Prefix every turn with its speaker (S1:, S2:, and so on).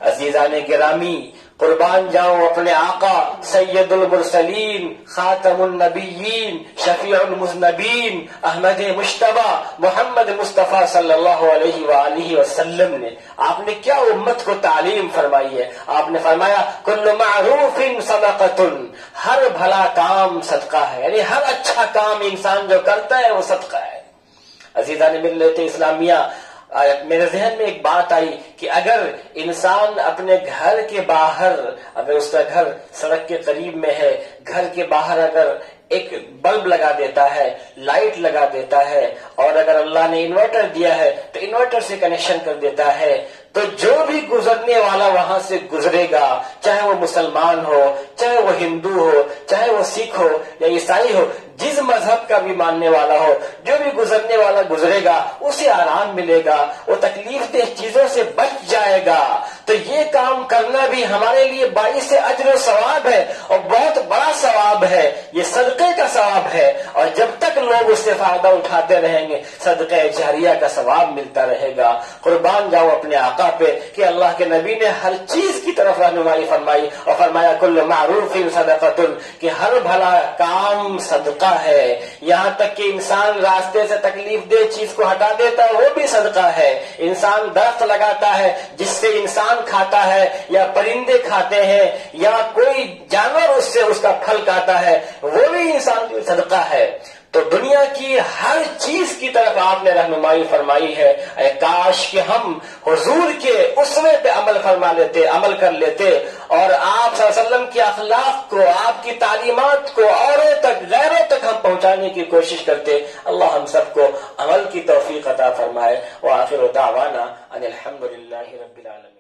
S1: عزیزان گرامی، قربان جاؤں اپنے آقا سید المرسلین، خاتم النبیین، شفیع المذنبین، احمد مجتبی محمد مصطفیٰ صلی اللہ علیہ وآلہ وسلم نے، آپ نے کیا امت کو تعلیم فرمائی ہے؟ آپ نے فرمایا کل معروف صدقۃ، ہر بھلا کام صدقہ ہے، یعنی ہر اچھا کام انسان جو کرتا ہے وہ صدقہ ہے۔ عزیزان ملت اسلامیہ، میرے ذہن میں ایک بات آئی کہ اگر انسان اپنے گھر کے باہر، اگر اس کا گھر سڑک کے قریب میں ہے، گھر کے باہر اگر ایک بلب لگا دیتا ہے، لائٹ لگا دیتا ہے، اور اگر اللہ نے انورٹر دیا ہے تو انورٹر سے کنیکشن کر دیتا ہے، تو جو بھی گزرنے والا وہاں سے گزرے گا، چاہے وہ مسلمان ہو، چاہے وہ ہندو ہو، چاہے وہ سکھ ہو یا عیسائی ہو، جس مذہب کا بھی ماننے والا ہو، جو بھی گزرنے والا گزرے گا اسے آرام ملے گا، وہ تکلیف دہ چیزوں سے بچ جائے گا۔ تو یہ کام کرنا بھی ہمارے لیے باعث اجر و ثواب ہے، اور بہت بڑا ثواب ہے، یہ صدقے کا ثواب ہے، اور جب تک لوگ اس سے فائدہ اٹھاتے رہیں گے صدقہ جاریہ کا ثواب ملتا رہے گا۔ قربان جاؤ اپنے آقا پہ کہ اللہ کے نبی نے ہر چیز کی طرف رہنمائی فرمائی اور فرمایا کل معروف صدقۃ، کہ ہر بھلا کام صدقہ ہے، یہاں تک کہ انسان راستے سے تکلیف دہ چیز کو ہٹا دیتا ہے وہ بھی صدقہ ہے، انسان درخت لگاتا ہے جس سے انسان کھاتا ہے یا پرندے کھاتے ہیں یا کوئی جانور اس سے اس کا پھل کھاتا ہے وہ بھی انسان کی صدقہ ہے۔ تو دنیا کی ہر چیز کی طرف آپ نے رہنمائی فرمائی ہے۔ اے کاش کہ ہم حضور کے اسوے پہ عمل فرما لیتے، عمل کر لیتے، اور آپ صلی اللہ علیہ وسلم کے اخلاق کو، آپ کی تعلیمات کو اوروں تک، غیروں تک ہم پہنچانے کی کوشش کرتے۔ اللہ ہم سب کو عمل کی توفیق عطا فرمائے۔ وآخر دعوانا ان الحمد للہ رب العالمین۔